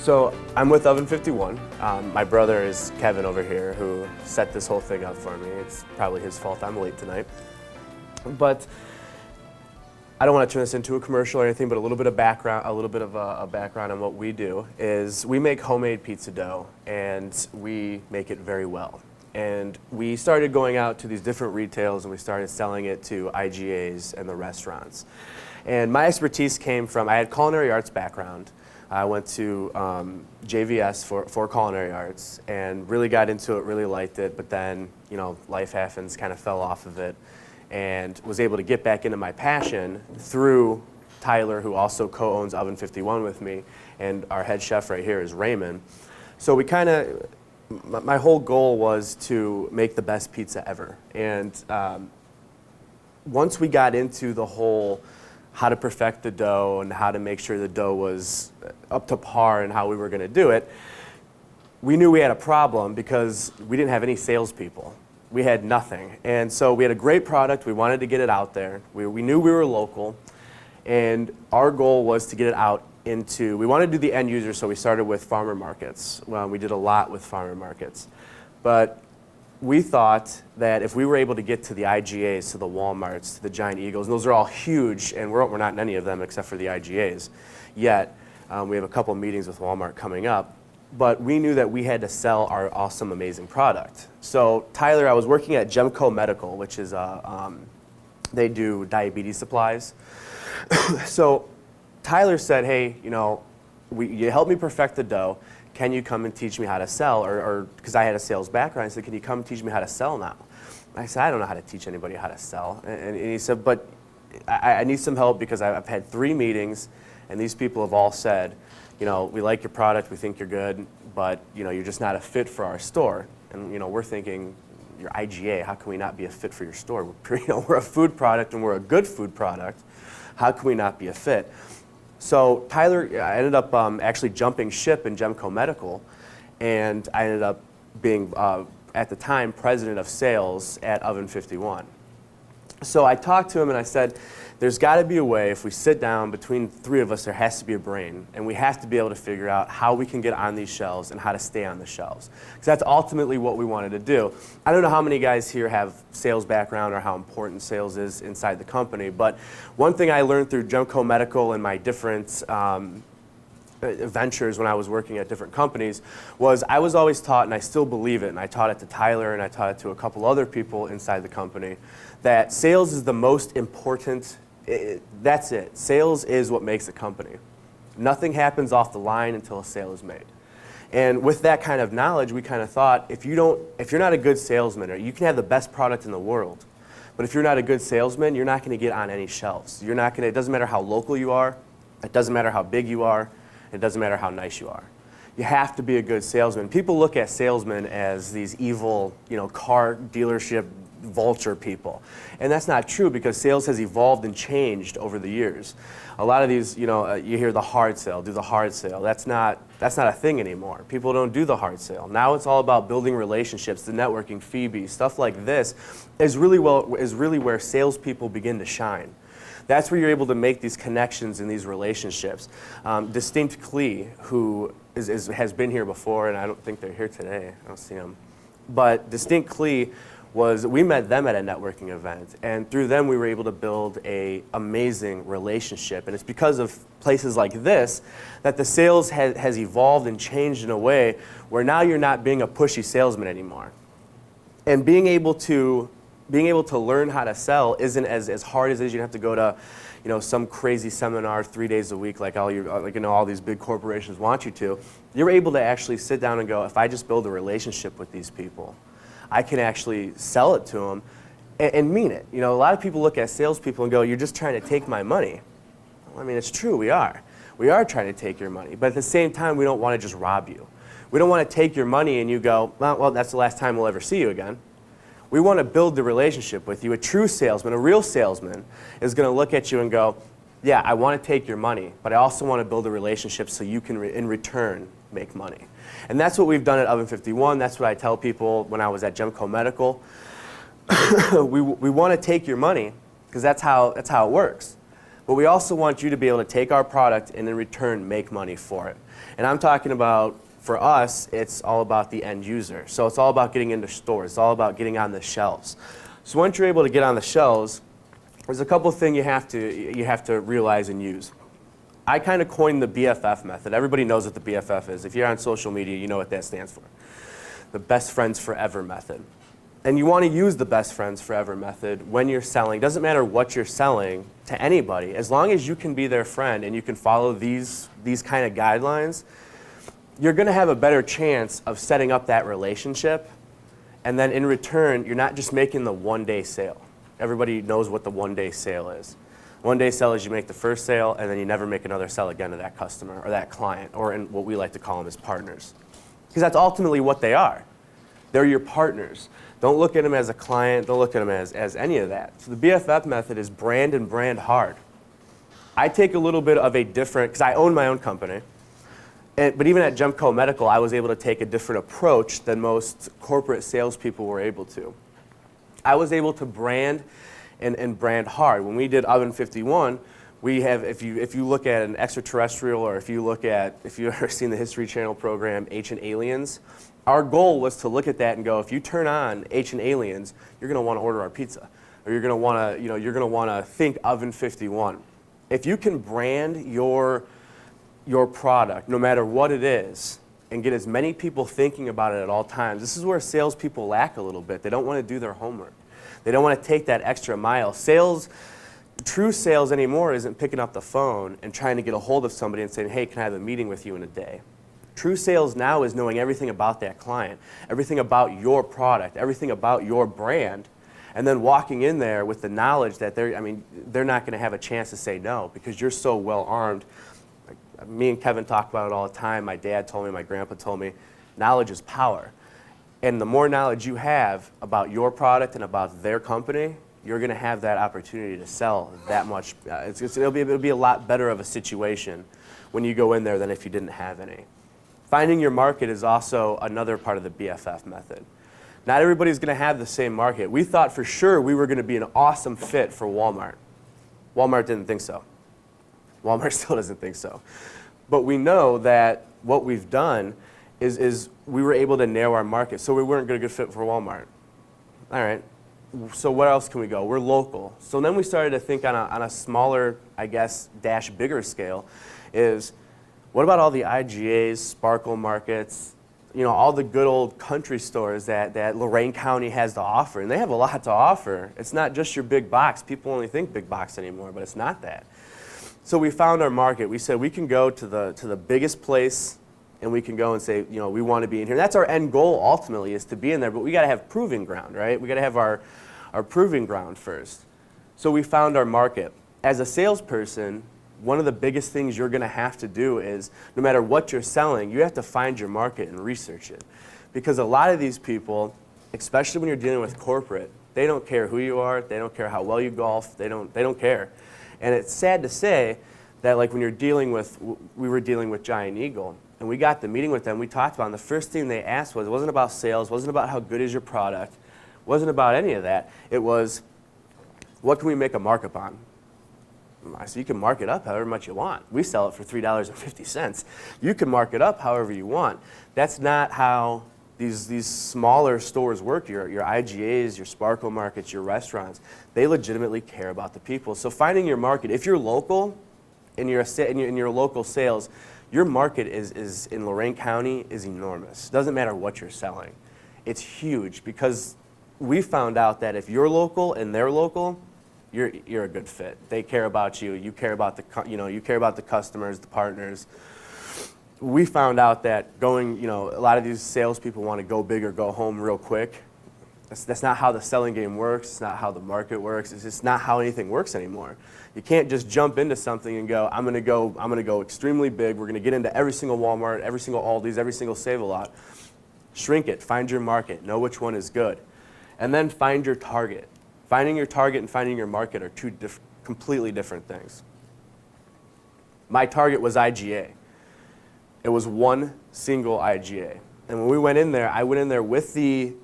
So I'm with Oven 51. My brother is Kevin over here, who set this whole thing up for me. It's probably his fault I'm late tonight. But I don't want to turn this into a commercial or anything, but a little bit of background, a background on what we do is we make homemade pizza dough, and we make it very well. And we started going out to these different retails, and we started selling it to IGAs and the restaurants. And my expertise came from, I had culinary arts background. I went to JVS for culinary arts and really got into it, really liked it, but then, life happens, kind of fell off of it, and was able to get back into my passion through Tyler, who also co-owns Oven 51 with me, and our head chef right here is Raymond. So we my whole goal was to make the best pizza ever. And once we got into the whole how to perfect the dough and how to make sure the dough was up to par and how we were going to do it, we knew we had a problem because we didn't have any salespeople. We had nothing. And so we had a great product. We wanted to get it out there. We knew we were local. And our goal was to get it out we wanted to do the end user, so we started with farmer markets. Well, we did a lot with farmer markets. But we thought that if we were able to get to the IGAs, to the Walmarts, to the Giant Eagles, and those are all huge, and we're not in any of them except for the IGAs yet. We have a couple meetings with Walmart coming up. But we knew that we had to sell our awesome, amazing product. So Tyler, I was working at Gemco Medical, which is, they do diabetes supplies. So Tyler said, hey, you helped me perfect the dough. Can you come and teach me how to sell? Or because I had a sales background, I said, can you come and teach me how to sell now? I said, I don't know how to teach anybody how to sell. And he said, but I need some help because I've had 3 meetings, and these people have all said, we like your product, we think you're good, but you're just not a fit for our store. And we're thinking, you're IGA, how can we not be a fit for your store? We're a food product, and we're a good food product. How can we not be a fit? So Tyler, I ended up actually jumping ship in Gemco Medical, and I ended up being, at the time, president of sales at Oven 51. So I talked to him and I said, there's got to be a way, if we sit down between 3 of us, there has to be a brain, and we have to be able to figure out how we can get on these shelves and how to stay on the shelves. Because that's ultimately what we wanted to do. I don't know how many guys here have sales background or how important sales is inside the company, but one thing I learned through Gemco Medical and my different ventures when I was working at different companies was I was always taught, and I still believe it, and I taught it to Tyler and I taught it to a couple other people inside the company, that sales is the most important. That's it. Sales is what makes a company. Nothing happens off the line until a sale is made. And with that kind of knowledge, we kind of thought, if you're not a good salesman, or you can have the best product in the world, but if you're not a good salesman, you're not going to get on any shelves. It doesn't matter how local you are, it doesn't matter how big you are, it doesn't matter how nice you are. You have to be a good salesman. People look at salesmen as these evil, car dealership vulture people. And that's not true, because sales has evolved and changed over the years. A lot of these, you hear the hard sale, do the hard sale. That's not a thing anymore. People don't do the hard sale. Now it's all about building relationships, the networking, FEBE, stuff like this is really where salespeople begin to shine. That's where you're able to make these connections and these relationships. Distinct Clee, who has been here before, and I don't think they're here today. I don't see them. But Distinct Clee we met them at a networking event, and through them we were able to build an amazing relationship. And it's because of places like this that the sales has evolved and changed in a way where now you're not being a pushy salesman anymore. And being able to learn how to sell isn't as hard as it is. You have to go to some crazy seminar 3 days a week like all these big corporations want you to. You're able to actually sit down and go, if I just build a relationship with these people, I can actually sell it to them and mean it. A lot of people look at salespeople and go, you're just trying to take my money. Well, I mean, it's true, we are. We are trying to take your money, but at the same time, we don't want to just rob you. We don't want to take your money and you go, well, that's the last time we'll ever see you again. We want to build the relationship with you. A true salesman, a real salesman, is going to look at you and go, yeah, I want to take your money, but I also want to build a relationship so you can, in return, make money. And that's what we've done at Oven 51. That's what I tell people when I was at Gemco Medical. we want to take your money because that's how it works. but we also want you to be able to take our product and in return make money for it. And I'm talking about, for us, it's all about the end user. So it's all about getting into stores. It's all about getting on the shelves. So once you're able to get on the shelves, there's a couple of things you have to realize and use. I kind of coined the BFF method. Everybody knows what the BFF is. If you're on social media, you know what that stands for. The best friends forever method. And you want to use the best friends forever method when you're selling. Doesn't matter what you're selling to anybody. As long as you can be their friend and you can follow these kind of guidelines, you're going to have a better chance of setting up that relationship. And then in return, you're not just making the one-day sale. Everybody knows what the one-day sale is. One-day sale is you make the first sale and then you never make another sale again to that customer or that client, or in what we like to call them as partners. Because that's ultimately what they are. They're your partners. Don't look at them as a client. Don't look at them as any of that. So the BFF method is brand and brand hard. I take a little bit of a different, because I own my own company, but even at Gemco Medical, I was able to take a different approach than most corporate salespeople were able to. I was able to brand and brand hard. When we did Oven 51, we have, if you look at an extraterrestrial, or if you've ever seen the History Channel program, Ancient Aliens, our goal was to look at that and go, if you turn on Ancient Aliens, you're going to want to order our pizza, or you're going to want to think Oven 51. If you can brand your product, no matter what it is, and get as many people thinking about it at all times, this is where salespeople lack a little bit. They don't want to do their homework. They don't want to take that extra mile. True sales anymore isn't picking up the phone and trying to get a hold of somebody and saying, hey, can I have a meeting with you in a day? True sales now is knowing everything about that client, everything about your product, everything about your brand, and then walking in there with the knowledge that they're not going to have a chance to say no because you're so well armed. Me and Kevin talk about it all the time. My dad told me, my grandpa told me, knowledge is power. And the more knowledge you have about your product and about their company, you're going to have that opportunity to sell that much. It'll be a lot better of a situation when you go in there than if you didn't have any. Finding your market is also another part of the BFF method. Not everybody's going to have the same market. We thought for sure we were going to be an awesome fit for Walmart. Walmart didn't think so. Walmart still doesn't think so. But we know that what we've done is we were able to narrow our market, so we weren't going to good fit for Walmart. All right, so where else can we go? We're local. So then we started to think on a smaller, I guess, bigger scale is, what about all the IGAs, Sparkle Markets, all the good old country stores that Lorain County has to offer? And they have a lot to offer. It's not just your big box. People only think big box anymore, but it's not that. So we found our market. We said we can go to the biggest place, and we can go and say, we want to be in here. That's our end goal ultimately, is to be in there, but we got to have proving ground, right? We got to have our proving ground first. So we found our market. As a salesperson, one of the biggest things you're going to have to do is, no matter what you're selling, you have to find your market and research it. Because a lot of these people, especially when you're dealing with corporate, they don't care who you are, they don't care how well you golf, they don't care. And it's sad to say that, like, when we were dealing with Giant Eagle, and we got the meeting with them, we talked about it, and the first thing they asked was, it wasn't about sales, it wasn't about how good is your product, it wasn't about any of that. It was, what can we make a markup on? I said, you can mark it up however much you want. We sell it for $3.50. You can mark it up however you want. That's not how these smaller stores work. Your IGAs, your Sparkle Markets, your restaurants, they legitimately care about the people. So finding your market, if you're local and you're in your local sales, your market is in Lorain County is enormous. It doesn't matter what you're selling. It's huge, because we found out that if you're local and they're local, you're a good fit. They care about you. You care about the customers, the partners. We found out that a lot of these salespeople want to go big or go home real quick. That's not how the selling game works. It's not how the market works. It's just not how anything works anymore. You can't just jump into something and go, I'm going to go extremely big. We're going to get into every single Walmart, every single Aldi's, every single Save-A-Lot. Shrink it. Find your market. Know which one is good. And then find your target. Finding your target and finding your market are two completely different things. My target was IGA. It was one single IGA. And when we went in there, I went in there with the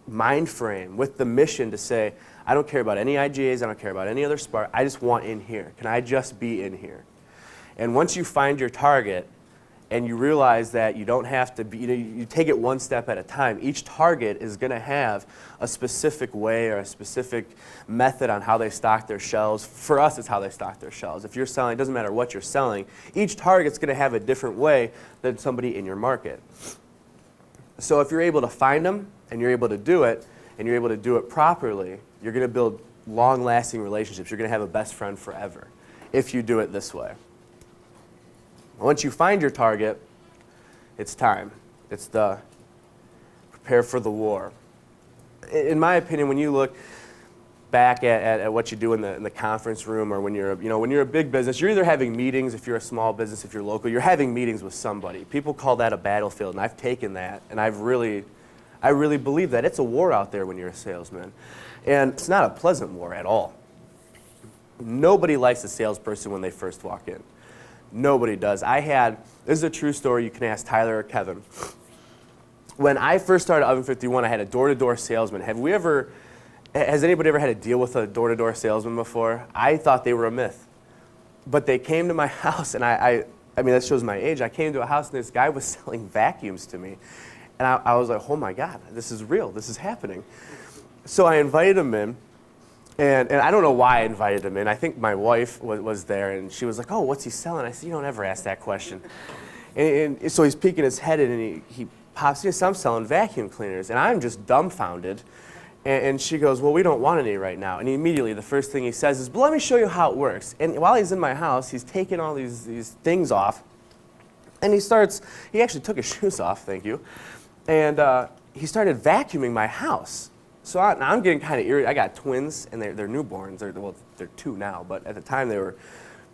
mind frame, with the mission to say, I don't care about any IGAs, I don't care about any other spark, I just want in here. Can I just be in here? And once you find your target, and you realize that you don't have to be, you take it one step at a time. Each target is going to have a specific way or a specific method on how they stock their shelves. For us, it's how they stock their shelves. If you're selling, it doesn't matter what you're selling, each target's going to have a different way than somebody in your market. So if you're able to find them, and you're able to do it, and you're able to do it properly, you're going to build long-lasting relationships. You're going to have a best friend forever if you do it this way. Once you find your target, it's time. It's the prepare for the war. In my opinion, when you look back at what you do in the conference room, or when you're a big business, you're either having meetings. If you're a small business, if you're local, you're having meetings with somebody. People call that a battlefield, and I've taken that, and I really believe that. It's a war out there when you're a salesman, and it's not a pleasant war at all. Nobody likes a salesperson when they first walk in. Nobody does. This is a true story, you can ask Tyler or Kevin. When I first started Oven 51, I had a door-to-door salesman. Has anybody ever had to deal with a door-to-door salesman before? I thought they were a myth. But they came to my house, and I mean, that shows my age. I came to a house, and this guy was selling vacuums to me. And I was like, oh my God, this is real, this is happening. So I invited him in. And I don't know why I invited him in. I think my wife was there, and she was like, oh, what's he selling? I said, you don't ever ask that question. And so he's peeking his head in, and he pops in, I'm selling vacuum cleaners. And I'm just dumbfounded. And she goes, well, we don't want any right now. And immediately, the first thing he says is, but let me show you how it works. And while he's in my house, he's taking all these things off. And he actually took his shoes off, thank you. And he started vacuuming my house. So I'm getting kind of irritated. I got twins, and they're newborns. They're 2 now, but at the time they were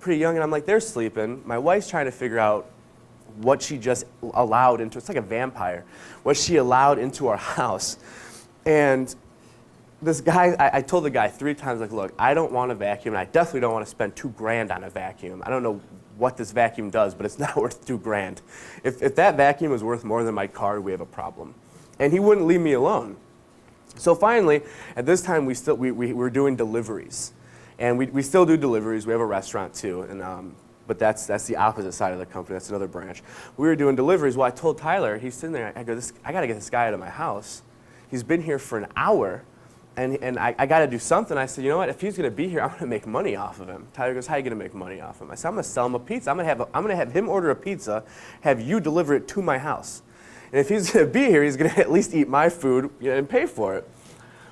pretty young. And I'm like, they're sleeping. My wife's trying to figure out what she just allowed into. It's like a vampire. What she allowed into our house. And this guy, I told the guy 3 times, like, look, I don't want a vacuum, and I definitely don't want to spend $2 grand on a vacuum. I don't know what this vacuum does, but it's not worth $2 grand. If that vacuum is worth more than my car, we have a problem. And he wouldn't leave me alone. So finally, at this time, we're doing deliveries. And we still do deliveries. We have a restaurant too, but that's the opposite side of the company. That's another branch. We were doing deliveries. Well, I told Tyler, he's sitting there, I go, I got to get this guy out of my house. He's been here for an hour, and I got to do something. I said, you know what, if he's going to be here, I'm going to make money off of him. Tyler goes, how are you going to make money off of him? I said, I'm going to sell him a pizza. I'm going to have him order a pizza, have you deliver it to my house. And if he's going to be here, he's going to at least eat my food and pay for it.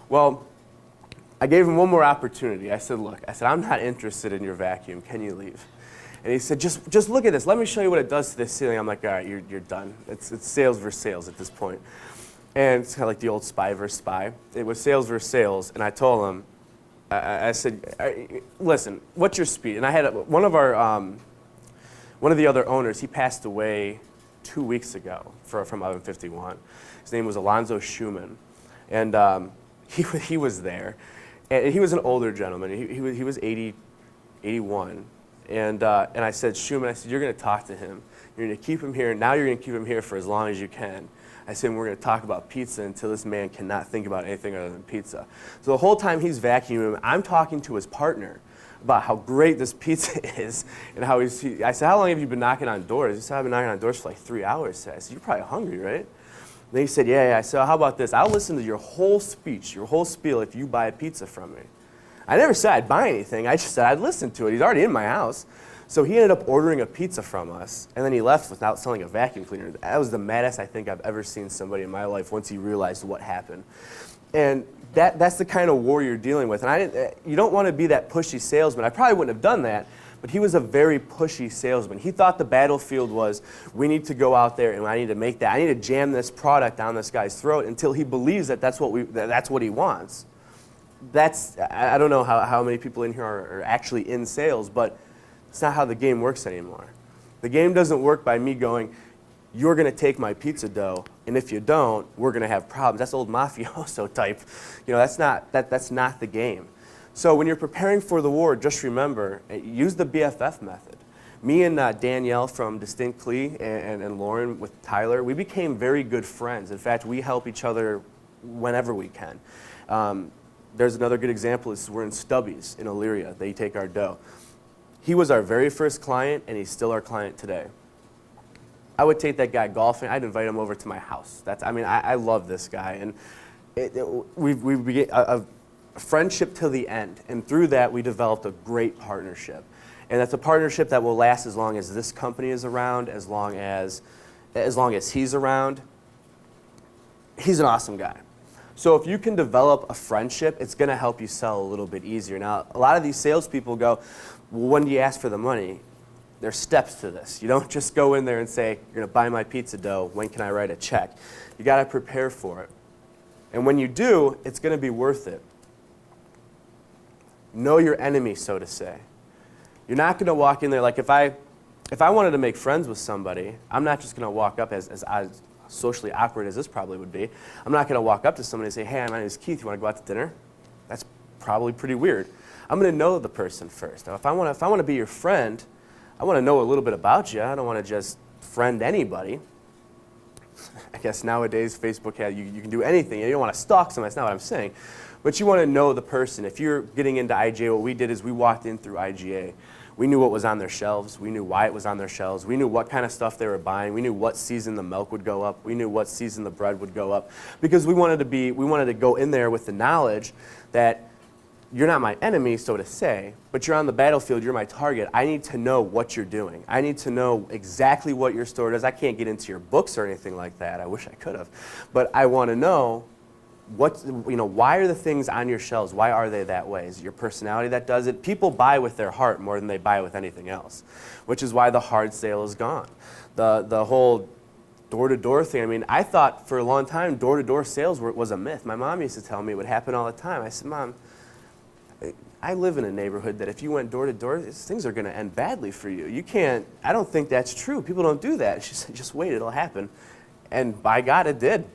Well, I gave him one more opportunity. I said, look, I'm not interested in your vacuum. Can you leave? And he said, just look at this. Let me show you what it does to this ceiling. I'm like, all right, you're done. It's sales versus sales at this point. And it's kind of like the old spy versus spy. It was sales versus sales. And I told him, I said, listen, what's your speed? And I had one of the other owners, he passed away 2 weeks ago from Oven 51. His name was Alonzo Schumann. And he was there. And he was an older gentleman. He was 81. And I said, Schumann, I said, you're going to talk to him. You're going to keep him here. Now you're going to keep him here for as long as you can. I said, we're going to talk about pizza until this man cannot think about anything other than pizza. So the whole time he's vacuuming, I'm talking to his partner about how great this pizza is and how I said, how long have you been knocking on doors? He said, I've been knocking on doors for like 3 hours. I said, you're probably hungry, right? Then he said, yeah. I said, how about this? I'll listen to your whole speech, your whole spiel if you buy a pizza from me. I never said I'd buy anything. I just said I'd listen to it. He's already in my house. So he ended up ordering a pizza from us, and then he left without selling a vacuum cleaner. That was the maddest I think I've ever seen somebody in my life once he realized what happened. And that's the kind of war you're dealing with. And you don't want to be that pushy salesman. I probably wouldn't have done that, but he was a very pushy salesman. He thought the battlefield was, we need to go out there and I need to make that. I need to jam this product down this guy's throat until he believes that that's what he wants. I don't know how many people in here are actually in sales, but it's not how the game works anymore. The game doesn't work by me going, you're going to take my pizza dough, and if you don't, we're going to have problems. That's old mafioso type. That's not the game. So when you're preparing for the war, just remember, use the BFF method. Me and Danielle from Distinctly and Lorain with Tyler, we became very good friends. In fact, we help each other whenever we can. There's another good example. We're in Stubby's in Elyria. They take our dough. He was our very first client, and he's still our client today. I would take that guy golfing. I'd invite him over to my house. I love this guy, and we began a friendship till the end. And through that, we developed a great partnership. And that's a partnership that will last as long as this company is around, as long as he's around. He's an awesome guy. So if you can develop a friendship, it's going to help you sell a little bit easier. Now, a lot of these salespeople go, well, when do you ask for the money? There's steps to this. You don't just go in there and say, you're going to buy my pizza dough. When can I write a check? You got to prepare for it. And when you do, it's going to be worth it. Know your enemy, so to say. You're not going to walk in there like if I wanted to make friends with somebody, I'm not just going to walk up as socially awkward as this probably would be. I'm not going to walk up to somebody and say, hey, my name is Keith. You want to go out to dinner? That's probably pretty weird. I'm going to know the person first. Now, if I want to be your friend, I want to know a little bit about you. I don't want to just friend anybody. I guess nowadays Facebook you can do anything. You don't want to stalk somebody. That's not what I'm saying. But you want to know the person. If you're getting into IGA, what we did is we walked in through IGA. We knew what was on their shelves. We knew why it was on their shelves. We knew what kind of stuff they were buying. We knew what season the milk would go up. We knew what season the bread would go up. Because we wanted to go in there with the knowledge that you're not my enemy, so to say, but you're on the battlefield, you're my target. I need to know what you're doing. I need to know exactly what your store does. I can't get into your books or anything like that. I wish I could have. But I want to know why are the things on your shelves? Why are they that way? Is it your personality that does it? People buy with their heart more than they buy with anything else, which is why the hard sale is gone. The whole door-to-door thing, I thought for a long time door-to-door sales was a myth. My mom used to tell me it would happen all the time. I said, Mom, I live in a neighborhood that if you went door-to-door, things are going to end badly for you. You can't, I don't think that's true. People don't do that. She said, just wait, it'll happen. And by God, it did.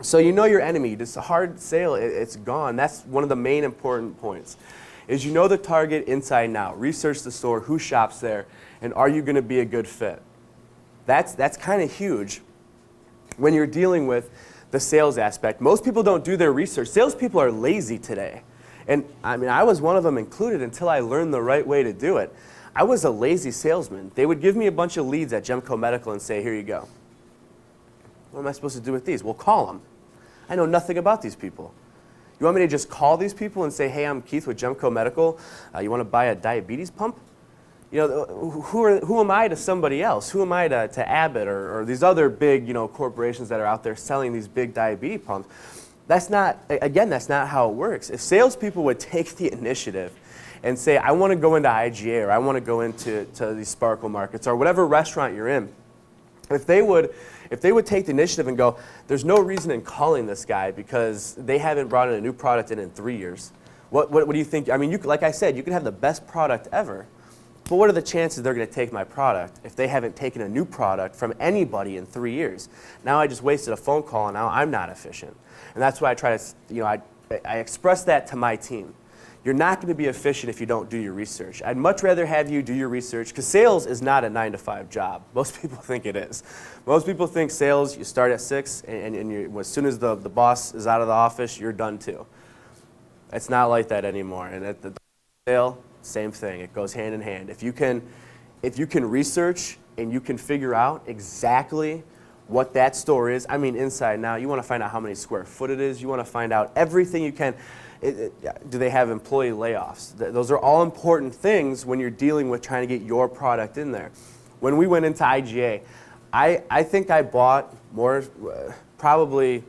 So you know your enemy. This hard sale, it's gone. That's one of the main important points, is you know the target inside and out. Research the store, who shops there, and are you going to be a good fit? That's kind of huge when you're dealing with the sales aspect. Most people don't do their research. Salespeople are lazy today. And I was one of them included until I learned the right way to do it. I was a lazy salesman. They would give me a bunch of leads at Gemco Medical and say, here you go. What am I supposed to do with these? Well, call them. I know nothing about these people. You want me to just call these people and say, hey, I'm Keith with Gemco Medical. You want to buy a diabetes pump? Who am I to somebody else? Who am I to Abbott or these other big corporations that are out there selling these big diabetes pumps? That's not how it works. If salespeople would take the initiative and say, I want to go into IGA or I want to go into these Sparkle Markets or whatever restaurant you're in, if they would take the initiative and go, there's no reason in calling this guy because they haven't brought in a new product in 3 years. What do you think? Like I said, you can have the best product ever, but what are the chances they're going to take my product if they haven't taken a new product from anybody in 3 years? Now I just wasted a phone call and now I'm not efficient. And that's why I try to, I express that to my team. You're not going to be efficient if you don't do your research. I'd much rather have you do your research because sales is not a 9-to-5 job. Most people think it is. Most people think sales, you start at 6 and as soon as the boss is out of the office, you're done too. It's not like that anymore. And at the sale, same thing. It goes hand in hand. If you can research and you can figure out exactly what that store is, inside and out, you want to find out how many square foot it is. You want to find out everything you can. Do they have employee layoffs? Those are all important things when you're dealing with trying to get your product in there. When we went into IGA, I think I bought more, probably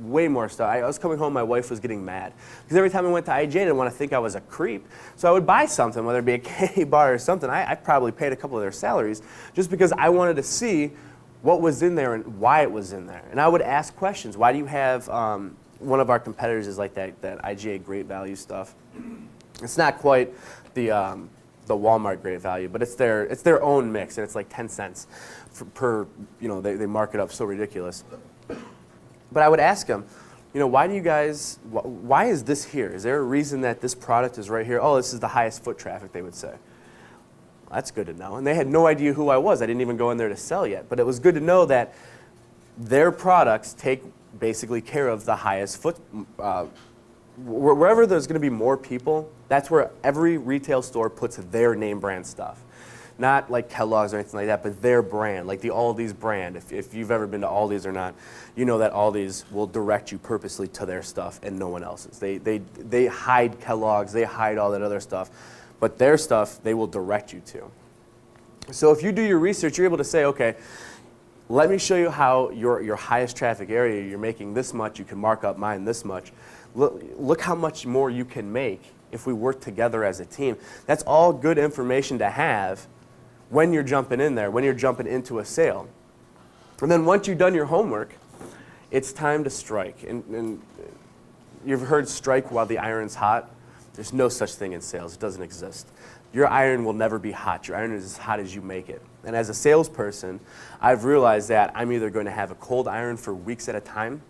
way more stuff. I was coming home, my wife was getting mad. Because every time I went to IGA, I didn't want to think I was a creep. So I would buy something, whether it be a candy bar or something. I probably paid a couple of their salaries just because I wanted to see what was in there and why it was in there. And I would ask questions. Why do you have, one of our competitors is like that IGA Great Value stuff. It's not quite the Walmart Great Value, but it's their own mix, and it's like 10 cents per, they mark it up so ridiculous. But I would ask them, why do you guys, why is this here? Is there a reason that this product is right here? Oh, this is the highest foot traffic, they would say. Well, that's good to know. And they had no idea who I was. I didn't even go in there to sell yet. But it was good to know that their products take basically care of the highest foot wherever there's going to be more people, that's where every retail store puts their name brand stuff. Not like Kellogg's or anything like that, but their brand, like the Aldi's brand. If you've ever been to Aldi's or not, you know that Aldi's will direct you purposely to their stuff and no one else's. They hide Kellogg's, they hide all that other stuff, but their stuff they will direct you to. So if you do your research, you're able to say, okay, let me show you how your highest traffic area, you're making this much, you can mark up mine this much. Look how much more you can make if we work together as a team. That's all good information to have when you're jumping in there, when you're jumping into a sale. And then once you've done your homework, it's time to strike. And you've heard strike while the iron's hot. There's no such thing in sales. It doesn't exist. Your iron will never be hot. Your iron is as hot as you make it. And as a salesperson, I've realized that I'm either going to have a cold iron for weeks at a time,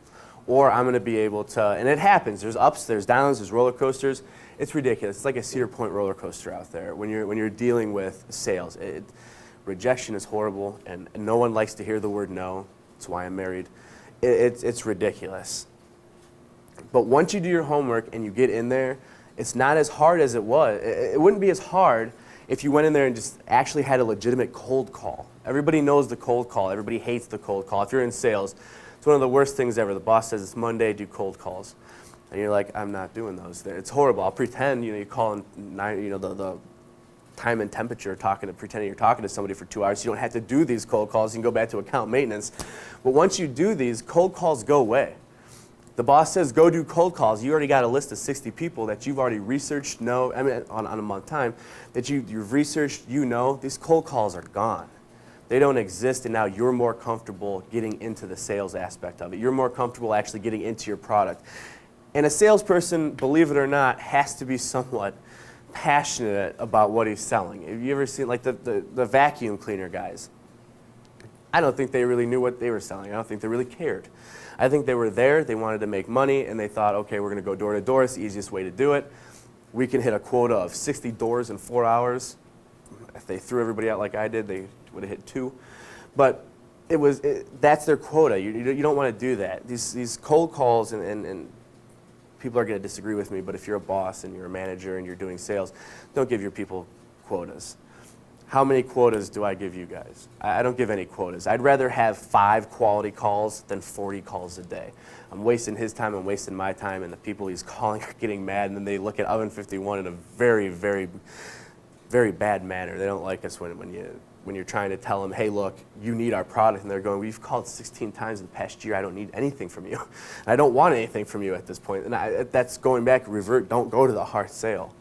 or I'm going to be able to, and it happens. There's ups, there's downs, there's roller coasters. It's ridiculous. It's like a Cedar Point roller coaster out there when you're dealing with sales. Rejection is horrible, and no one likes to hear the word no. That's why I'm married. It's ridiculous. But once you do your homework and you get in there, it's not as hard as it was. It wouldn't be as hard if you went in there and just actually had a legitimate cold call. Everybody knows the cold call. Everybody hates the cold call. If you're in sales, it's one of the worst things ever. The boss says it's Monday, do cold calls. And you're like, I'm not doing those. It's horrible. I'll pretend, you call in the time and temperature, pretending you're talking to somebody for 2 hours. You don't have to do these cold calls. You can go back to account maintenance. But once you do these, cold calls go away. The boss says, go do cold calls. You already got a list of 60 people that you've already researched, on a month time, that you've researched, these cold calls are gone. They don't exist, and now you're more comfortable getting into the sales aspect of it. You're more comfortable actually getting into your product. And a salesperson, believe it or not, has to be somewhat passionate about what he's selling. Have you ever seen, like, the vacuum cleaner guys? I don't think they really knew what they were selling. I don't think they really cared. I think they were there, they wanted to make money, and they thought, okay, we're going to go door to door. It's the easiest way to do it. We can hit a quota of 60 doors in 4 hours. If they threw everybody out like I did, they would have hit 2. But that's their quota. You don't want to do that. These cold calls, and people are going to disagree with me, but if you're a boss and you're a manager and you're doing sales, don't give your people quotas. How many quotas do I give you guys? I don't give any quotas. I'd rather have 5 quality calls than 40 calls a day. I'm wasting his time, I'm wasting my time, and the people he's calling are getting mad, and then they look at Oven 51 in a very, very, very bad manner. They don't like us when you're trying to tell them, hey, look, you need our product, and they're going, we've called 16 times in the past year. I don't need anything from you. And I don't want anything from you at this point. And that's going back, revert, don't go to the hard sale.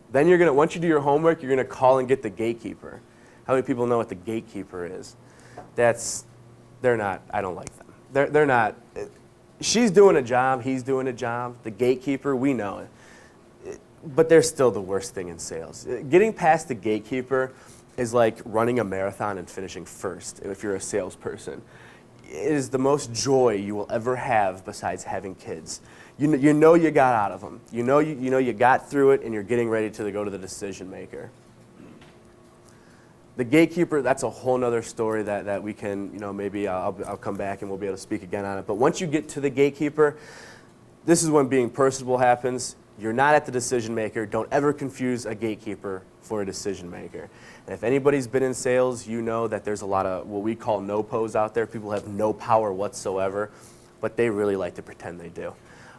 Then once you do your homework, you're going to call and get the gatekeeper. How many people know what the gatekeeper is? They're not, I don't like them. They're not, she's doing a job, he's doing a job. The gatekeeper, we know it. But they're still the worst thing in sales. Getting past the gatekeeper is like running a marathon and finishing first if you're a salesperson. It is the most joy you will ever have besides having kids. You know you got out of them. You know you got through it, and you're getting ready to go to the decision maker. The gatekeeper, that's a whole nother story that we can, maybe I'll come back and we'll be able to speak again on it. But once you get to the gatekeeper, this is when being personable happens. You're not at the decision maker. Don't ever confuse a gatekeeper for a decision maker. And if anybody's been in sales, you know that there's a lot of what we call no-pos out there. People have no power whatsoever, but they really like to pretend they do.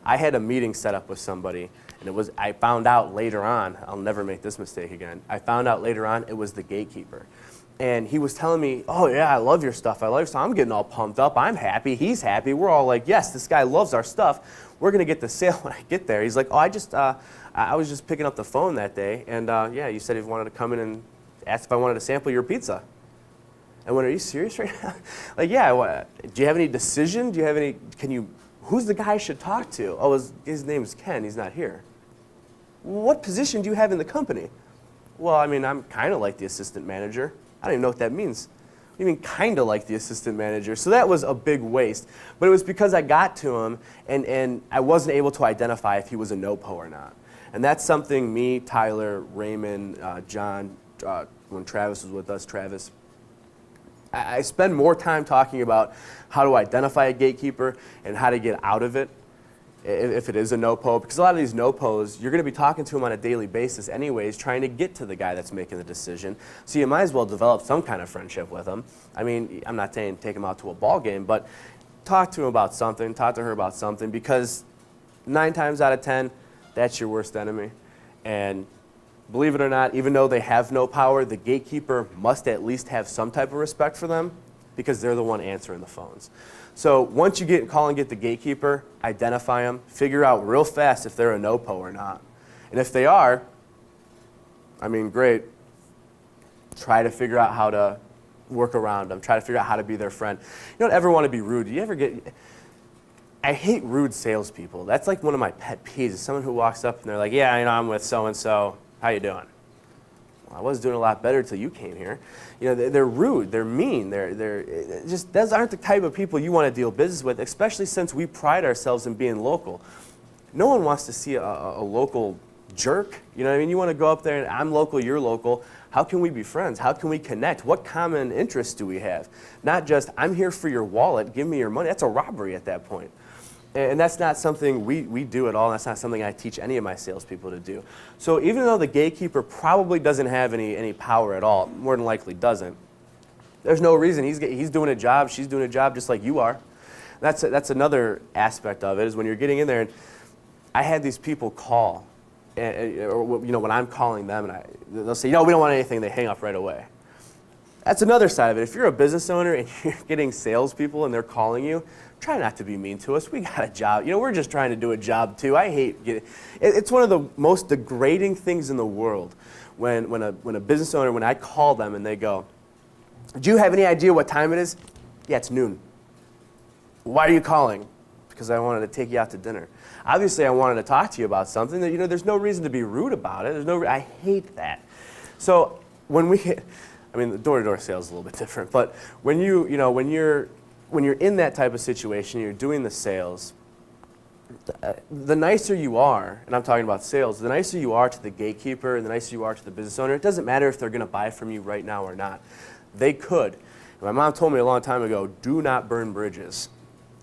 I had a meeting set up with somebody, and I found out later on, I'll never make this mistake again, I found out later on it was the gatekeeper. And he was telling me, oh yeah, I love your stuff, I'm getting all pumped up, I'm happy, he's happy, we're all like, yes, this guy loves our stuff, we're going to get the sale when I get there. He's like, oh, I was just picking up the phone that day, and yeah, you said you wanted to come in and ask if I wanted to sample your pizza. I went, are you serious right now? Like, yeah, do you have any decision? Do you have any, who's the guy I should talk to? Oh, his name's Ken, he's not here. What position do you have in the company? Well, I mean, I'm kind of like the assistant manager. I don't even know what that means. What do you mean kind of like the assistant manager? So that was a big waste. But it was because I got to him and I wasn't able to identify if he was a no-po or not. And that's something me, Tyler, Raymond, John, when Travis was with us, Travis, I spend more time talking about how to identify a gatekeeper and how to get out of it if it is a no-po, because a lot of these no-pos, you're going to be talking to them on a daily basis anyways, trying to get to the guy that's making the decision. So you might as well develop some kind of friendship with them. I mean, I'm not saying take them out to a ball game, but talk to him about something, talk to her about something, because 9 times out of 10, that's your worst enemy. And believe it or not, even though they have no power, the gatekeeper must at least have some type of respect for them, because they're the one answering the phones. So once you call and get the gatekeeper, identify them, figure out real fast if they're a no-po or not. And if they are, I mean, great. Try to figure out how to work around them. Try to figure out how to be their friend. You don't ever want to be rude. Do you ever get... I hate rude salespeople. That's like one of my pet peeves. Is someone who walks up and they're like, yeah, I'm with so-and-so. How you doing? Well, I was doing a lot better until you came here. They're rude, they're mean, they're just, those aren't the type of people you want to deal business with, especially since we pride ourselves in being local. No one wants to see a local jerk. You know what I mean? You want to go up there and I'm local, you're local. How can we be friends? How can we connect? What common interests do we have? Not just, I'm here for your wallet, give me your money. That's a robbery at that point. And that's not something we do at all. That's not something I teach any of my salespeople to do. So even though the gatekeeper probably doesn't have any power at all, more than likely doesn't, there's no reason. He's doing a job, she's doing a job just like you are. That's another aspect of it, is when you're getting in there. And I had these people call, or when I'm calling them, and they'll say, we don't want anything. They hang up right away. That's another side of it. If you're a business owner and you're getting salespeople and they're calling you, try not to be mean to us. We got a job. We're just trying to do a job too. I hate getting. It's one of the most degrading things in the world when a business owner, when I call them and they go, do you have any idea what time it is? Yeah, it's noon. Why are you calling? Because I wanted to take you out to dinner. Obviously, I wanted to talk to you about something that, there's no reason to be rude about it. I hate that. So when the door-to-door sales is a little bit different, but when you're in that type of situation, you're doing the sales, the nicer you are, and I'm talking about sales, the nicer you are to the gatekeeper and the nicer you are to the business owner, it doesn't matter if they're going to buy from you right now or not. They could. My mom told me a long time ago, do not burn bridges.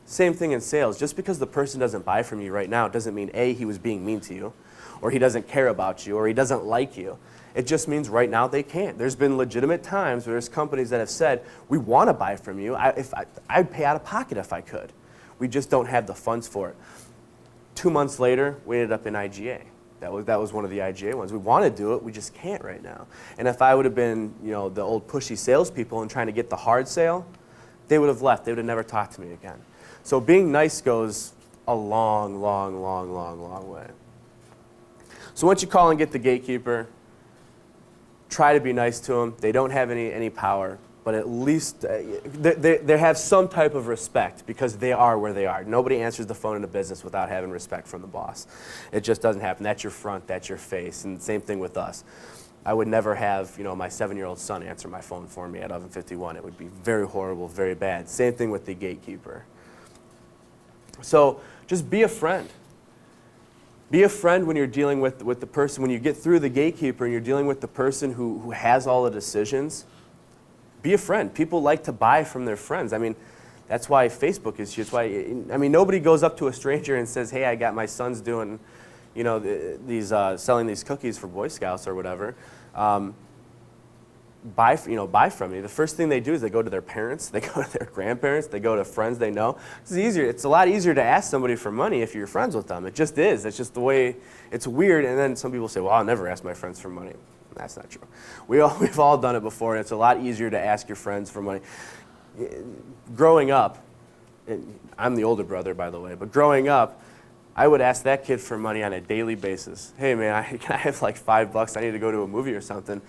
Same thing in sales. Just because the person doesn't buy from you right now doesn't mean, A, he was being mean to you, or he doesn't care about you, or he doesn't like you. It just means right now they can't. There's been legitimate times where there's companies that have said, we want to buy from you. I'd pay out of pocket if I could. We just don't have the funds for it. 2 months later, we ended up in IGA. That was one of the IGA ones. We want to do it, we just can't right now. And if I would have been, the old pushy salespeople and trying to get the hard sale, they would have left. They would have never talked to me again. So being nice goes a long, long, long, long, long way. So once you call and get the gatekeeper, try to be nice to them. They don't have any power, but at least they have some type of respect because they are where they are. Nobody answers the phone in a business without having respect from the boss. It just doesn't happen. That's your front, that's your face, and same thing with us. I would never have my 7-year-old son answer my phone for me at 11:51. It would be very horrible, very bad. Same thing with the gatekeeper. So just be a friend. Be a friend when you're dealing with the person. When you get through the gatekeeper and you're dealing with the person who has all the decisions, be a friend. People like to buy from their friends. I mean, that's why Facebook is huge. Nobody goes up to a stranger and says, hey, I got my son's doing, selling these cookies for Boy Scouts or whatever. Buy from me. The first thing they do is they go to their parents, they go to their grandparents, they go to friends they know. It's easier. It's a lot easier to ask somebody for money if you're friends with them. It just is. It's just the way. It's weird. And then some people say, "Well, I'll never ask my friends for money." That's not true. We've all done it before, and it's a lot easier to ask your friends for money. Growing up, and I'm the older brother, by the way, but growing up, I would ask that kid for money on a daily basis. Hey, man, can I have like $5? I need to go to a movie or something.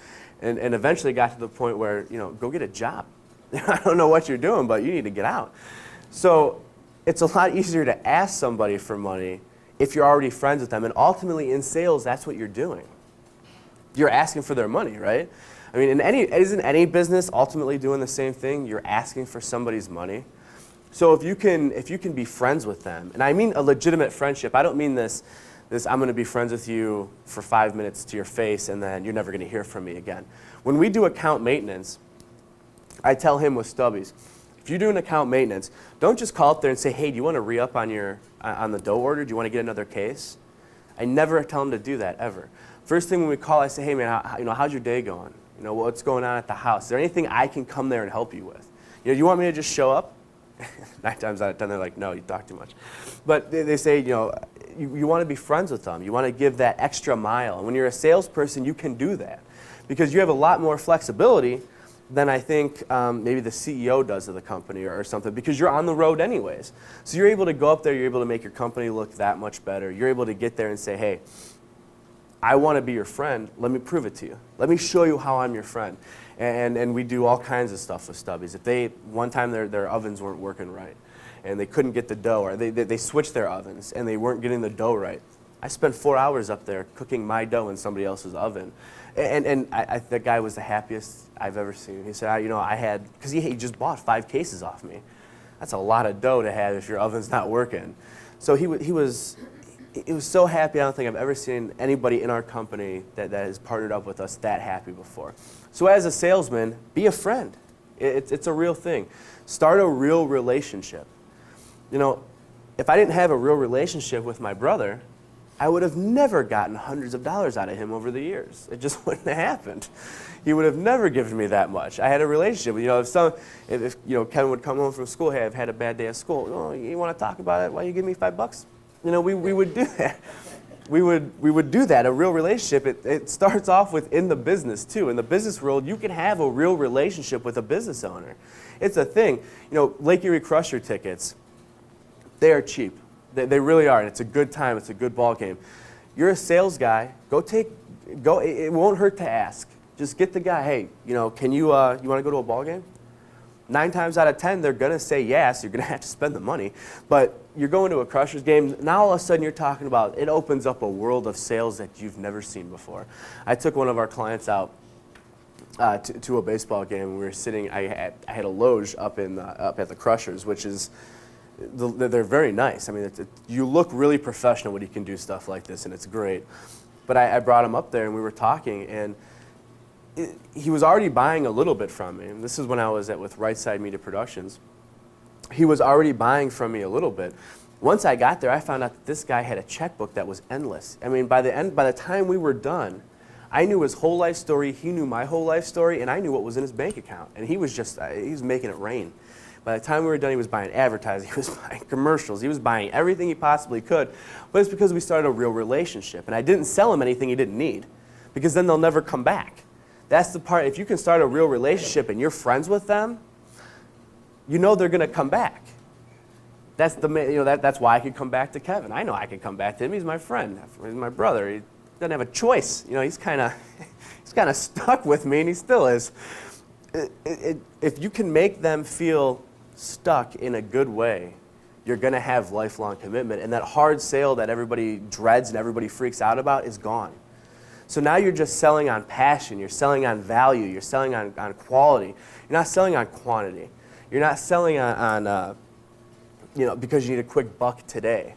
And eventually got to the point where, go get a job. I don't know what you're doing, but you need to get out. So it's a lot easier to ask somebody for money if you're already friends with them. And ultimately in sales, that's what you're doing. You're asking for their money, right? I mean, isn't any business ultimately doing the same thing? You're asking for somebody's money. So if you can be friends with them, and I mean a legitimate friendship, I don't mean this I'm going to be friends with you for 5 minutes to your face and then you're never going to hear from me again. When we do account maintenance, I tell him with Stubbies, if If you're doing account maintenance, don't just call up there and say, hey, do you want to re-up on the dough order? Do you want to get another case? I never tell them to do that, ever. First thing when we call, I say, hey, man, how's your day going? What's going on at the house? Is there anything I can come there and help you with? Do you want me to just show up? 9 times out of 10, they're like, no, you talk too much. But they say, you want to be friends with them. You want to give that extra mile. And when you're a salesperson, you can do that because you have a lot more flexibility than I think maybe the CEO does of the company or something, because you're on the road anyways. So you're able to go up there, you're able to make your company look that much better. You're able to get there and say, hey, I want to be your friend. Let me prove it to you. Let me show you how I'm your friend. And we do all kinds of stuff with Stubbies. If one time their ovens weren't working right and they couldn't get the dough, or they switched their ovens and they weren't getting the dough right, I spent 4 hours up there cooking my dough in somebody else's oven. And that guy was the happiest I've ever seen. He said, I had, because he just bought 5 cases off me. That's a lot of dough to have if your oven's not working. So he was so happy. I don't think I've ever seen anybody in our company that has partnered up with us that happy before. So as a salesman, be a friend. It's a real thing. Start a real relationship. If I didn't have a real relationship with my brother, I would have never gotten hundreds of dollars out of him over the years. It just wouldn't have happened. He would have never given me that much. I had a relationship. If Kevin would come home from school, hey, I've had a bad day at school. Oh, you want to talk about it? Why you give me $5? We would do that. We would do that. A real relationship. It starts off within the business too. In the business world, you can have a real relationship with a business owner. It's a thing. Lake Erie Crusher tickets. They are cheap. They really are, and it's a good time. It's a good ball game. You're a sales guy. Go. It won't hurt to ask. Just get the guy. Hey, can you want to go to a ball game? 9 times out of 10, they're gonna say yes. You're gonna have to spend the money, but you're going to a Crushers game. Now all of a sudden you're talking about. It opens up a world of sales that you've never seen before. I took one of our clients out to a baseball game. We were sitting. I had a loge up at the Crushers, which is. They're very nice. I mean, you look really professional when you can do stuff like this, and it's great. But I brought him up there, and we were talking, and he was already buying a little bit from me. And this is when I was with Right Side Media Productions. He was already buying from me a little bit. Once I got there, I found out that this guy had a checkbook that was endless. I mean, by the time we were done, I knew his whole life story, he knew my whole life story, and I knew what was in his bank account. And he was making it rain. By the time we were done, he was buying advertising, he was buying commercials, he was buying everything he possibly could. But it's because we started a real relationship. And I didn't sell him anything he didn't need, because then they'll never come back. That's the part. If you can start a real relationship and you're friends with them, they're going to come back. That's that's why I could come back to Kevin. I know I could come back to him. He's my friend. He's my brother. He doesn't have a choice. He's kind of stuck with me, and he still is. If you can make them feel stuck in a good way, you're going to have lifelong commitment. And that hard sale that everybody dreads and everybody freaks out about is gone. So now you're just selling on passion. You're selling on value. You're selling on quality. You're not selling on quantity. You're not selling on because you need a quick buck today.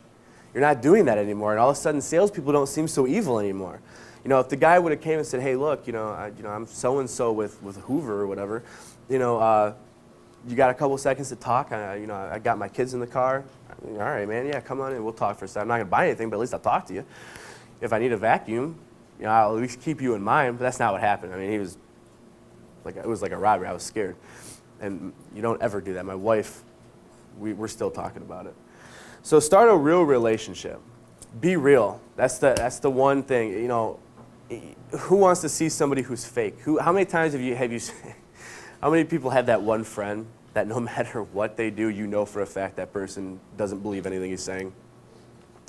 You're not doing that anymore. And all of a sudden, salespeople don't seem so evil anymore. If the guy would have came and said, hey, look, I'm so-and-so with Hoover or whatever, you got a couple seconds to talk? I got my kids in the car. All right, man, yeah, come on in. We'll talk for a second. I'm not going to buy anything, but at least I'll talk to you. If I need a vacuum, I'll at least keep you in mind. But that's not what happened. I mean, it was like a robbery. I was scared. And you don't ever do that. My wife, we're still talking about it. So start a real relationship. Be real. That's the one thing. Who wants to see somebody who's fake? How many times have you how many people have that one friend that no matter what they do, for a fact that person doesn't believe anything he's saying?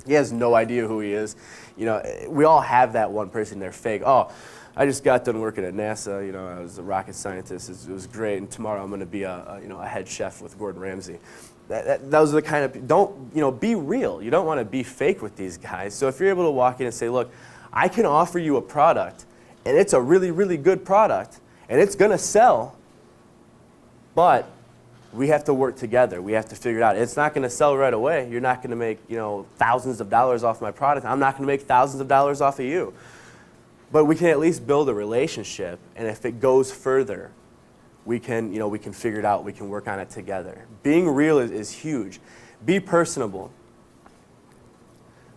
He has no idea who he is. We all have that one person. They're fake. Oh, I just got done working at NASA. I was a rocket scientist. It was great. And tomorrow I'm going to be a head chef with Gordon Ramsay. Those are the kind of, be real. You don't want to be fake with these guys. So if you're able to walk in and say, look, I can offer you a product, and it's a really, really good product, and it's going to sell, but we have to work together. We have to figure it out. It's not going to sell right away. You're not going to make, thousands of dollars off my product. I'm not going to make thousands of dollars off of you. But we can at least build a relationship, and if it goes further, we can figure it out. We can work on it together. Being real is huge. Be personable.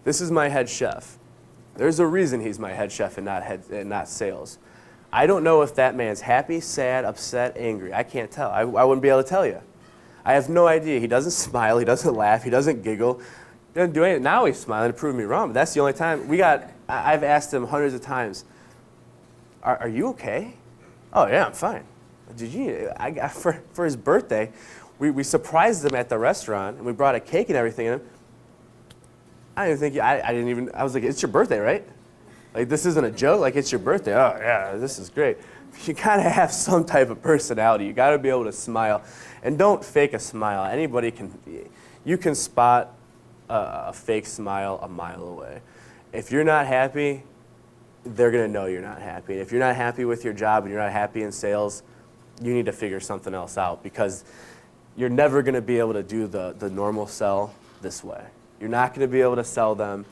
This is my head chef. There's a reason he's my head chef and not sales. I don't know if that man's happy, sad, upset, angry. I can't tell. I wouldn't be able to tell you. I have no idea. He doesn't smile. He doesn't laugh. He doesn't giggle. He doesn't do anything. Now he's smiling to prove me wrong. But that's the only time. I've asked him hundreds of times, are you okay? Oh, yeah, I'm fine. For his birthday, we surprised him at the restaurant, and we brought a cake and everything in. I was like, it's your birthday, right? Like, this isn't a joke. Like, it's your birthday. Oh, yeah, this is great. You got to have some type of personality. You got to be able to smile. And don't fake a smile. You can spot a fake smile a mile away. If you're not happy, they're going to know you're not happy. If you're not happy with your job and you're not happy in sales, you need to figure something else out, because you're never going to be able to do the normal sell this way. You're not going to be able to sell them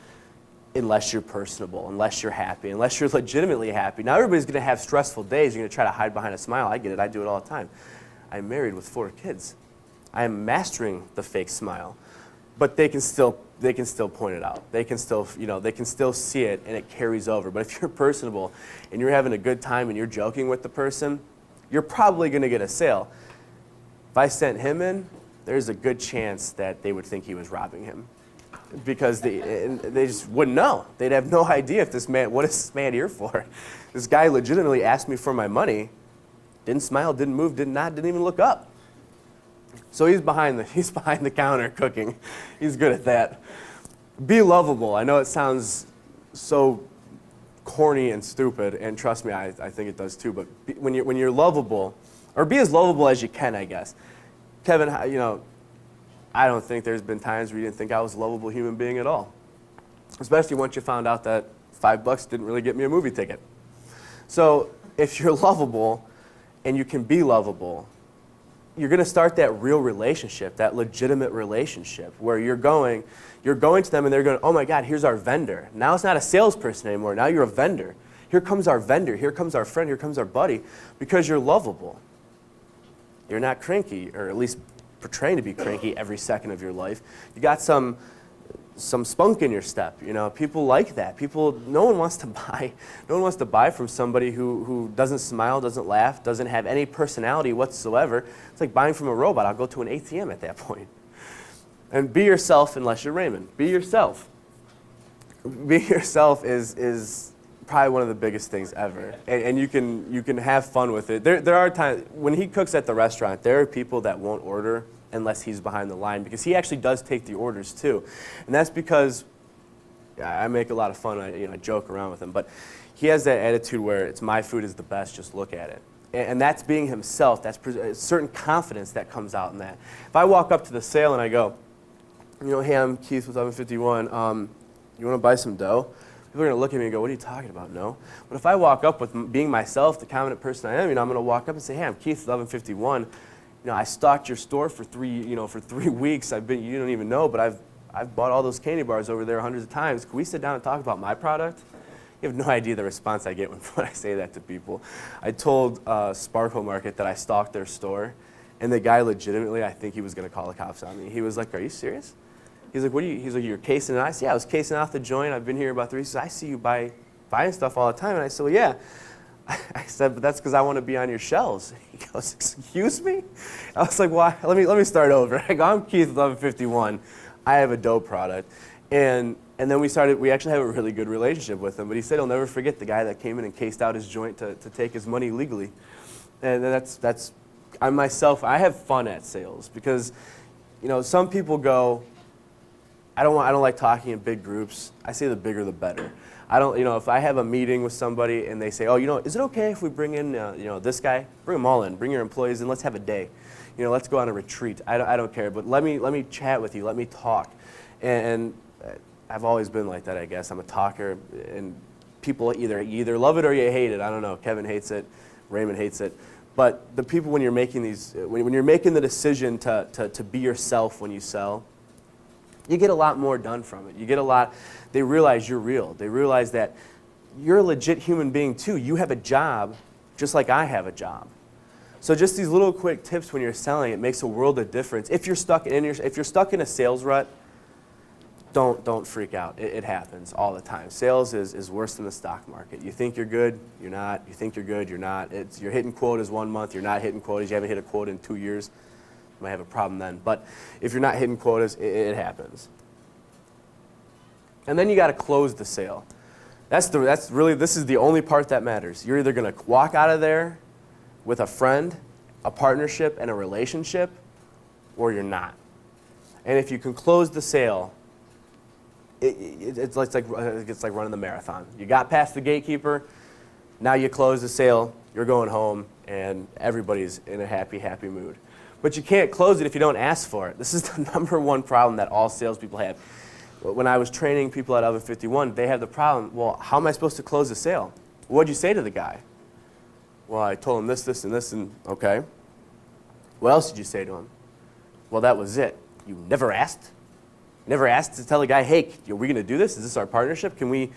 unless you're personable, unless you're happy, unless you're legitimately happy. Now, everybody's going to have stressful days. You're going to try to hide behind a smile. I get it. I do it all the time. I'm married with 4 kids. I am mastering the fake smile, but they can still point it out. They can still see it, and it carries over. But if you're personable and you're having a good time and you're joking with the person, you're probably going to get a sale. If I sent him in, there's a good chance that they would think he was robbing him, because they just wouldn't know. They'd have no idea what is this man here for? This guy legitimately asked me for my money, didn't smile, didn't move, didn't nod, didn't even look up. So he's behind the counter cooking. He's good at that. Be lovable. I know it sounds so corny and stupid, and trust me, I think it does too. But when you're lovable, or be as lovable as you can, I guess. Kevin, I don't think there's been times where you didn't think I was a lovable human being at all. Especially once you found out that $5 didn't really get me a movie ticket. So if you're lovable and you can be lovable, you're going to start that real relationship, that legitimate relationship, where you're going to them and they're going, oh my God, here's our vendor. Now it's not a salesperson anymore. Now you're a vendor. Here comes our vendor. Here comes our friend. Here comes our buddy, because you're lovable. You're not cranky, or at least portraying to be cranky every second of your life. You got some spunk in your step. People like that. No one wants to buy from somebody who doesn't smile, doesn't laugh, doesn't have any personality whatsoever. It's like buying from a robot. I'll go to an ATM at that point. And be yourself, unless you're Raymond. Be yourself. Be yourself is probably one of the biggest things ever, and you can have fun with it. There are times when he cooks at the restaurant, there are people that won't order unless he's behind the line, because he actually does take the orders too, and that's because I make a lot of fun. I joke around with him, but he has that attitude where it's my food is the best. Just look at it, and that's being himself. That's a certain confidence that comes out in that. If I walk up to the sale and I go, hey, I'm Keith with Oven 51. You want to buy some dough? People are going to look at me and go, what are you talking about? No. But if I walk up with being myself, the confident person I am, I'm going to walk up and say, hey, I'm Keith with Oven 51. I stocked your store for 3 weeks. You don't even know, but I've bought all those candy bars over there hundreds of times. Can we sit down and talk about my product? You have no idea the response I get when I say that to people. I told Sparkle Market that I stalked their store, and the guy legitimately, I think he was going to call the cops on me. He was like, are you serious? He's like, he's like, you're casing it? I said, yeah, I was casing off the joint. I've been here about 3 weeks. He said, I see you buying stuff all the time. And I said, well, yeah. I said, but that's because I want to be on your shelves. He goes, excuse me? I was like, well, let me start over. I go, I'm Keith with Oven 51. I have a dough product. And then we actually have a really good relationship with him. But he said he'll never forget the guy that came in and cased out his joint to take his money legally. And that's I myself, I have fun at sales, because, some people go, I don't like talking in big groups. I say the bigger the better. I don't, if I have a meeting with somebody and they say, oh, is it okay if we bring in, this guy? Bring them all in. Bring your employees in. Let's have a day. Let's go on a retreat. I don't care, but let me chat with you. Let me talk. And I've always been like that, I guess. I'm a talker, and people either love it or you hate it. I don't know. Kevin hates it. Raymond hates it. But the people, when you're making the decision to be yourself when you sell, you get a lot more done from it. They realize you're real. They realize that you're a legit human being too. You have a job just like I have a job. So just these little quick tips when you're selling, it makes a world of difference. If you're stuck in a sales rut, don't freak out. It happens all the time. Sales is worse than the stock market. You think you're good, you're not. You think you're good, you're not. You're hitting quotas 1 month, you're not hitting quotas. You haven't hit a quota in 2 years, you might have a problem then. But if you're not hitting quotas, it happens. And then you got to close the sale. This is the only part that matters. You're either going to walk out of there with a friend, a partnership, and a relationship, or you're not. And if you can close the sale, it's like running the marathon. You got past the gatekeeper, now you close the sale, you're going home, and everybody's in a happy, happy mood. But you can't close it if you don't ask for it. This is the #1 problem that all salespeople have. When I was training people at Oven 51, they have the problem, well, how am I supposed to close the sale? What'd you say to the guy? Well, I told him this, this, and this, and okay. What else did you say to him? Well, that was it. You never asked? Never asked to tell the guy, hey, are we going to do this? Is this our partnership? Can we,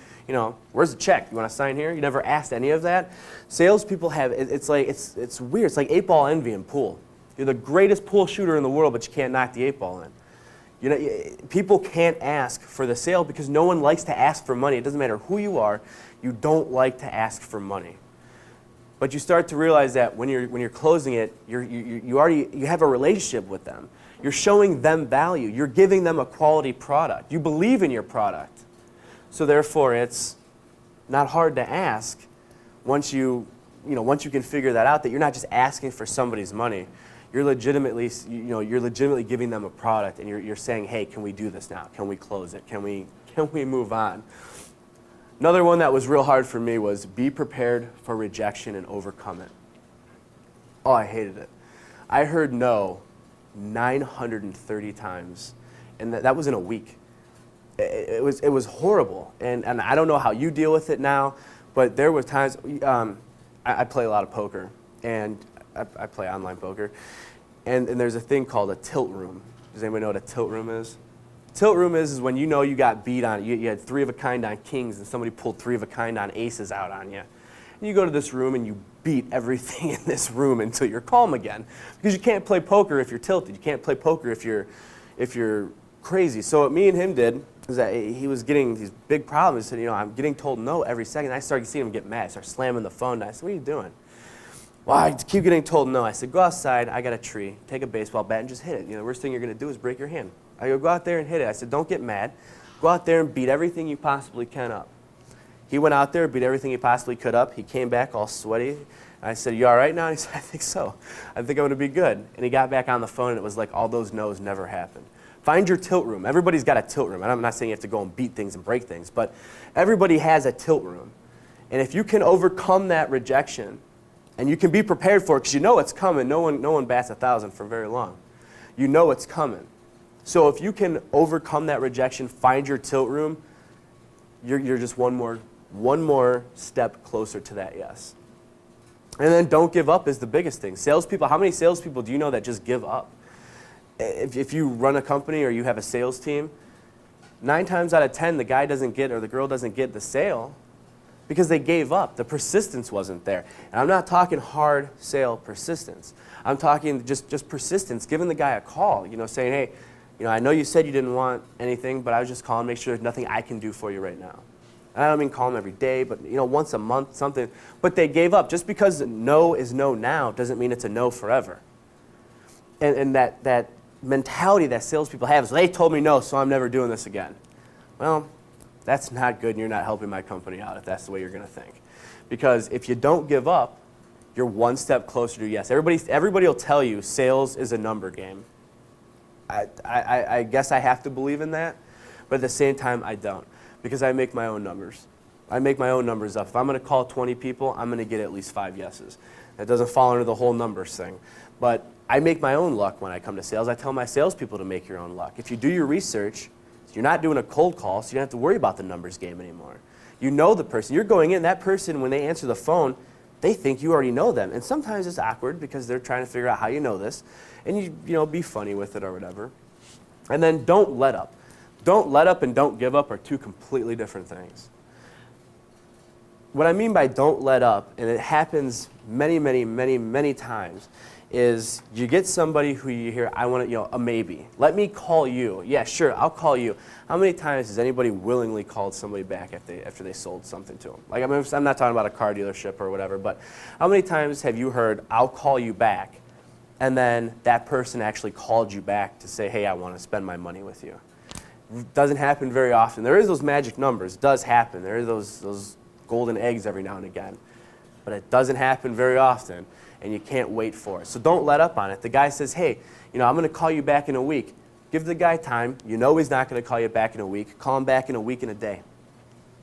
where's the check? You want to sign here? You never asked any of that? Salespeople have, it's weird. It's like 8-ball envy in pool. You're the greatest pool shooter in the world, but you can't knock the 8-ball in. People can't ask for the sale because no one likes to ask for money. It doesn't matter who you are, you don't like to ask for money. But you start to realize that when you're closing it, you have a relationship with them. You're showing them value. You're giving them a quality product. You believe in your product. So therefore, it's not hard to ask once you can figure that out, that you're not just asking for somebody's money. You're legitimately giving them a product, and you're saying, hey, can we do this now? Can we close it? Can we move on? Another one that was real hard for me was be prepared for rejection and overcome it. Oh, I hated it. I heard no 930 times, and that was in a week. It was horrible, and I don't know how you deal with it now, but there were times, I play a lot of poker, and I play online poker, and there's a thing called a tilt room. Does anybody know what a tilt room is? Tilt room is when you got beat on, you had 3 of a kind on kings, and somebody pulled 3 of a kind on aces out on you. And you go to this room and you beat everything in this room until you're calm again. Because you can't play poker if you're tilted. You can't play poker if you're crazy. So what me and him did is that he was getting these big problems. He said, I'm getting told no every second. I started seeing him get mad. I started slamming the phone. I said, what are you doing? Well, I keep getting told no. I said, go outside. I got a tree. Take a baseball bat and just hit it. The worst thing you're going to do is break your hand. I go out there and hit it. I said, don't get mad. Go out there and beat everything you possibly can up. He went out there, beat everything he possibly could up. He came back all sweaty. I said, you all right now? And he said, I think so. I think I'm going to be good. And he got back on the phone, and it was like all those no's never happened. Find your tilt room. Everybody's got a tilt room. And I'm not saying you have to go and beat things and break things, but everybody has a tilt room. And if you can overcome that rejection, and you can be prepared for it because you know it's coming. No one bats 1,000 for very long. You know it's coming. So if you can overcome that rejection, find your tilt room, you're just one more step closer to that yes. And then don't give up is the biggest thing. Salespeople, how many salespeople do you know that just give up? If you run a company or you have a sales team, 9 times out of 10 the guy doesn't get or the girl doesn't get the sale because they gave up. The persistence wasn't there. And I'm not talking hard sale persistence. I'm talking just persistence, giving the guy a call, saying, hey, I know you said you didn't want anything, but I was just calling to make sure there's nothing I can do for you right now. And I don't mean call them every day, but once a month, something. But they gave up. Just because no is no now doesn't mean it's a no forever. And that mentality that salespeople have is, they told me no, so I'm never doing this again. Well, that's not good, and you're not helping my company out if that's the way you're going to think. Because if you don't give up, you're one step closer to yes. Everybody will tell you sales is a number game. I guess I have to believe in that, but at the same time, I don't. Because I make my own numbers. I make my own numbers up. If I'm going to call 20 people, I'm going to get at least 5 yeses. That doesn't fall under the whole numbers thing. But I make my own luck when I come to sales. I tell my salespeople to make your own luck. If you do your research, you're not doing a cold call, so you don't have to worry about the numbers game anymore. You know the person. You're going in, that person, when they answer the phone, they think you already know them. And sometimes it's awkward because they're trying to figure out how you know this. And you be funny with it or whatever. And then don't let up. Don't let up and don't give up are 2 completely different things. what I mean by don't let up, and it happens many times, is you get somebody who you hear, I want to, a maybe. Let me call you. Yeah, sure, I'll call you. How many times has anybody willingly called somebody back after they sold something to them? Like, I mean, I'm not talking about a car dealership or whatever, but how many times have you heard, I'll call you back, and then that person actually called you back to say, hey, I want to spend my money with you? It doesn't happen very often. There is those magic numbers. It does happen. There are those golden eggs every now and again. But it doesn't happen very often, and you can't wait for it. So don't let up on it. The guy says, hey, I'm going to call you back in a week. Give the guy time. You know he's not going to call you back in a week. Call him back in a week and a day.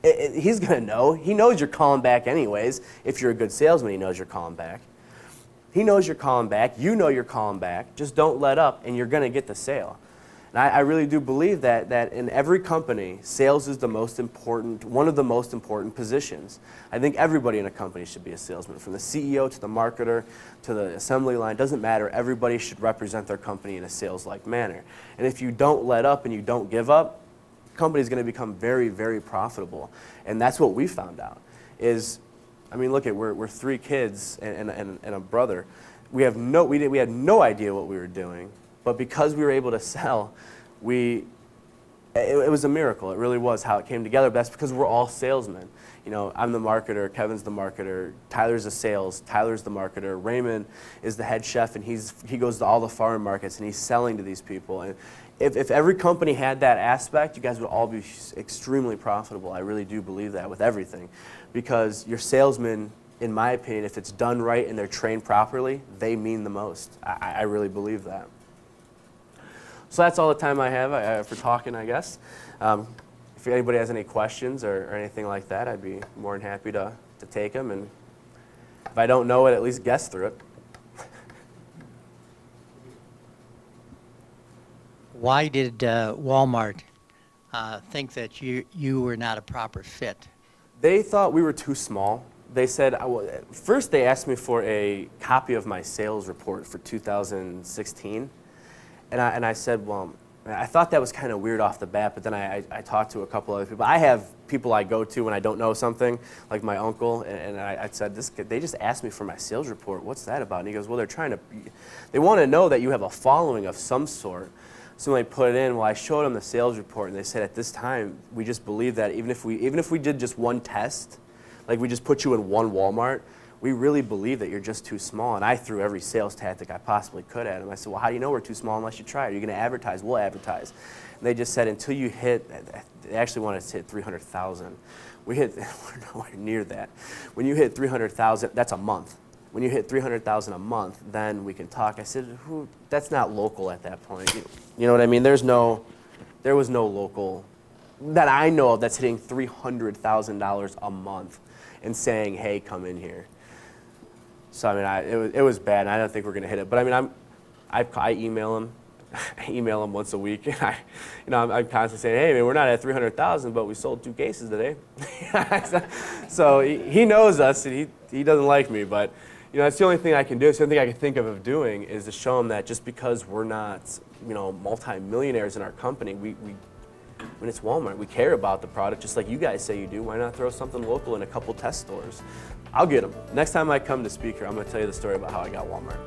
He's going to know. He knows you're calling back anyways. If you're a good salesman, he knows you're calling back. He knows you're calling back. You know you're calling back. Just don't let up, and you're going to get the sale. And I really do believe that in every company, sales is one of the most important positions. I think everybody in a company should be a salesman, from the CEO to the marketer to the assembly line. Doesn't matter. Everybody should represent their company in a sales-like manner. And if you don't let up and you don't give up, the company is going to become very profitable. And that's what we found out. Look at we're 3 kids and a brother. We had no idea what we were doing. But because we were able to sell, it was a miracle. It really was how it came together. But that's because we're all salesmen. I'm the marketer, Kevin's the marketer, Tyler's the sales, Tyler's the marketer, Raymond is the head chef, and he goes to all the farm markets and he's selling to these people. And if every company had that aspect, you guys would all be extremely profitable. I really do believe that with everything. Because your salesmen, in my opinion, if it's done right and they're trained properly, they mean the most. I really believe that. So that's all the time I have for talking, I guess. If anybody has any questions or anything like that, I'd be more than happy to take them. And if I don't know it, at least guess through it. Why did Walmart think that you were not a proper fit? They thought we were too small. They said, first they asked me for a copy of my sales report for 2016. And I said, well, I thought that was kind of weird off the bat, but then I talked to a couple other people. I have people I go to when I don't know something, like my uncle, and I said, they just asked me for my sales report. What's that about? And he goes, well, they want to know that you have a following of some sort. So when they put it in, well, I showed them the sales report, and they said at this time, we just believe that even if we did just one test, like we just put you in one Walmart, we really believe that you're just too small. And I threw every sales tactic I possibly could at them. I said, well, how do you know we're too small unless you try it? Are you going to advertise? We'll advertise. And they just said, until you hit, they actually wanted us to hit 300,000. We're nowhere near that. When you hit 300,000, that's a month. When you hit 300,000 a month, then we can talk. I said, that's not local at that point. You know what I mean? There was no local that I know of that's hitting $300,000 a month and saying, hey, come in here. So it was bad, and I don't think we're going to hit it. But I email him. I email him once a week, and I'm constantly saying, hey, man, we're not at 300,000, but we sold 2 cases today. So he knows us, and he doesn't like me, but that's the only thing I can do. It's the only thing I can think of doing is to show him that just because we're not multi-millionaires in our company, when it's Walmart, we care about the product just like you guys say you do. Why not throw something local in a couple test stores? I'll get them. Next time I come to speaker, I'm going to tell you the story about how I got Walmart.